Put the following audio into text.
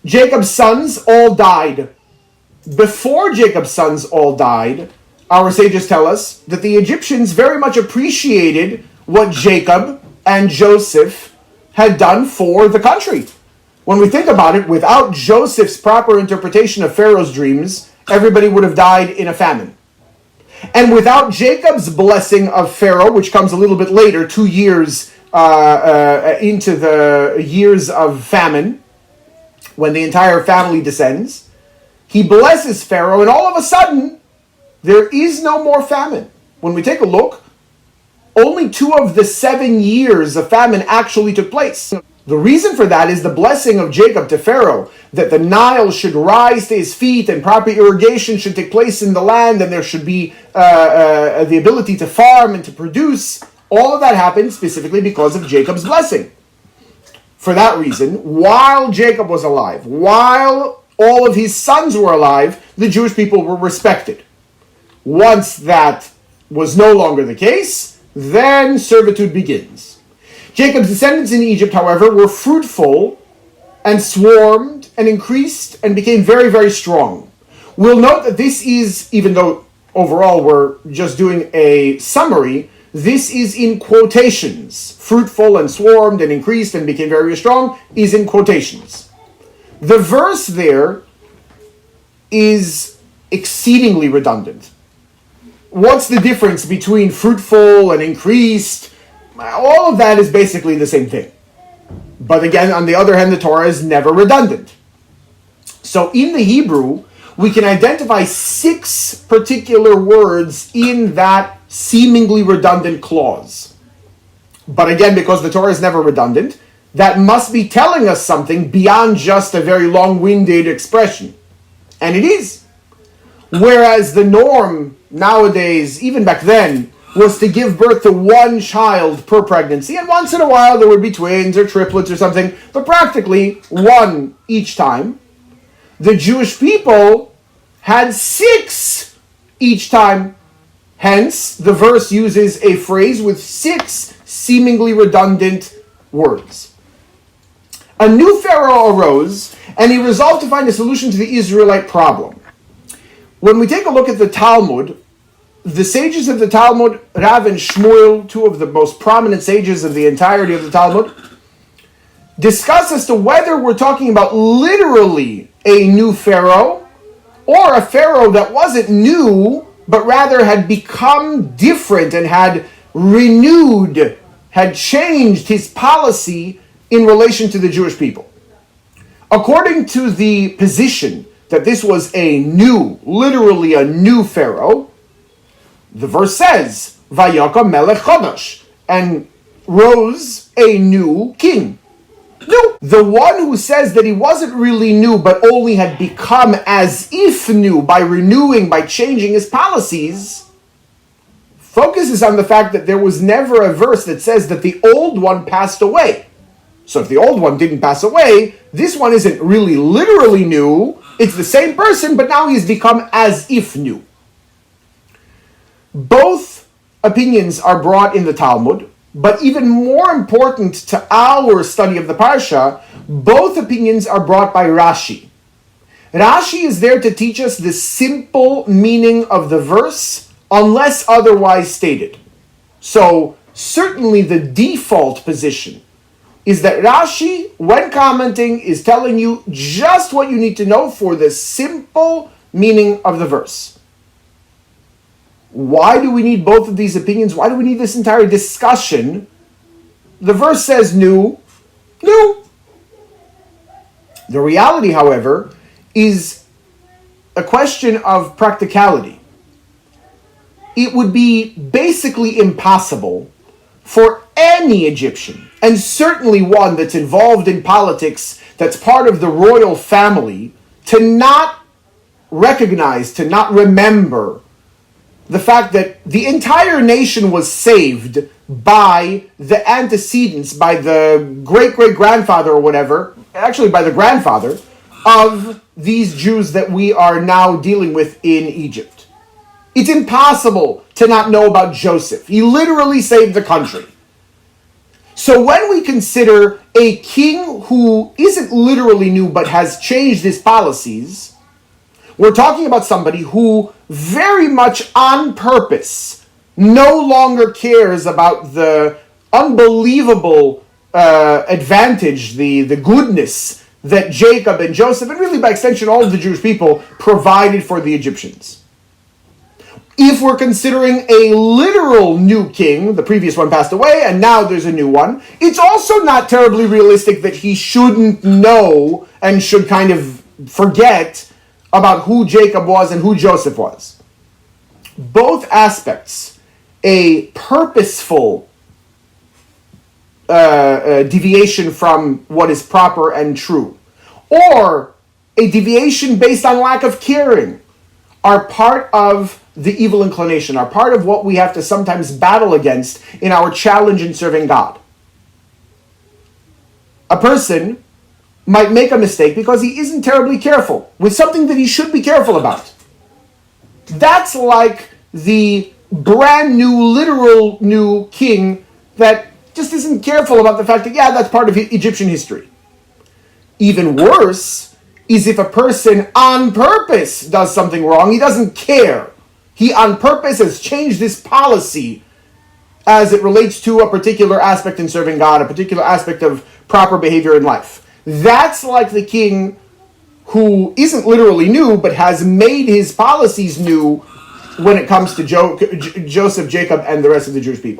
Jacob's sons all died. Before Jacob's sons all died, our sages tell us that the Egyptians very much appreciated what Jacob and Joseph had done for the country. When we think about it, without Joseph's proper interpretation of Pharaoh's dreams, everybody would have died in a famine. And without Jacob's blessing of Pharaoh, which comes a little bit later, 2 years into the years of famine, when the entire family descends, he blesses Pharaoh, and all of a sudden, there is no more famine. When we take a look, only 2 of the 7 years of famine actually took place. The reason for that is the blessing of Jacob to Pharaoh, that the Nile should rise to his feet and proper irrigation should take place in the land and there should be the ability to farm and to produce. All of that happened specifically because of Jacob's blessing. For that reason, while Jacob was alive, while all of his sons were alive, the Jewish people were respected. Once that was no longer the case, then servitude begins. Jacob's descendants in Egypt, however, were fruitful and swarmed and increased and became very, very strong. We'll note that this is, even though overall we're just doing a summary, this is in quotations. Fruitful and swarmed and increased and became very strong is in quotations. The verse there is exceedingly redundant. What's the difference between fruitful and increased? All of that is basically the same thing. But again, on the other hand, the Torah is never redundant. So in the Hebrew, we can identify 6 particular words in that seemingly redundant clause. But again, because the Torah is never redundant, that must be telling us something beyond just a very long-winded expression. And it is. Whereas the norm nowadays, even back then, was to give birth to 1 child per pregnancy, and once in a while there would be twins or triplets or something, but practically 1 each time. The Jewish people had 6 each time. Hence, the verse uses a phrase with 6 seemingly redundant words. A new Pharaoh arose, and he resolved to find a solution to the Israelite problem. When we take a look at the Talmud, the sages of the Talmud, Rav and Shmuel, 2 of the most prominent sages of the entirety of the Talmud, discuss as to whether we're talking about literally a new Pharaoh or a Pharaoh that wasn't new, but rather had become different and had renewed, had changed his policy in relation to the Jewish people. According to the position that this was a new, literally a new Pharaoh, the verse says, Vayakam melech chodesh, and rose a new king. New. The one who says that he wasn't really new, but only had become as if new by renewing, by changing his policies, focuses on the fact that there was never a verse that says that the old one passed away. So if the old one didn't pass away, this one isn't really literally new. It's the same person, but now he's become as if new. Both opinions are brought in the Talmud, but even more important to our study of the Parsha, both opinions are brought by Rashi. Rashi is there to teach us the simple meaning of the verse, unless otherwise stated. So, certainly the default position is that Rashi, when commenting, is telling you just what you need to know for the simple meaning of the verse. Why do we need both of these opinions? Why do we need this entire discussion? The verse says new, new. The reality, however, is a question of practicality. It would be basically impossible for any Egyptian, and certainly one that's involved in politics, that's part of the royal family, to not recognize, to not remember the fact that the entire nation was saved by the antecedents, by the great-great-grandfather or whatever, actually by the grandfather, of these Jews that we are now dealing with in Egypt. It's impossible to not know about Joseph. He literally saved the country. So when we consider a king who isn't literally new but has changed his policies, we're talking about somebody who very much on purpose no longer cares about the unbelievable advantage, the goodness that Jacob and Joseph, and really by extension all of the Jewish people, provided for the Egyptians. If we're considering a literal new king, the previous one passed away and now there's a new one, it's also not terribly realistic that he shouldn't know and should kind of forget about who Jacob was and who Joseph was. Both aspects, a purposeful deviation from what is proper and true, or a deviation based on lack of caring, are part of the evil inclination, are part of what we have to sometimes battle against in our challenge in serving God. A person might make a mistake because he isn't terribly careful with something that he should be careful about. That's like the brand new, literal new king that just isn't careful about the fact that, yeah, that's part of Egyptian history. Even worse is if a person on purpose does something wrong, he doesn't care. He on purpose has changed this policy as it relates to a particular aspect in serving God, a particular aspect of proper behavior in life. That's like the king who isn't literally new, but has made his policies new when it comes to Joseph, Jacob, and the rest of the Jewish people.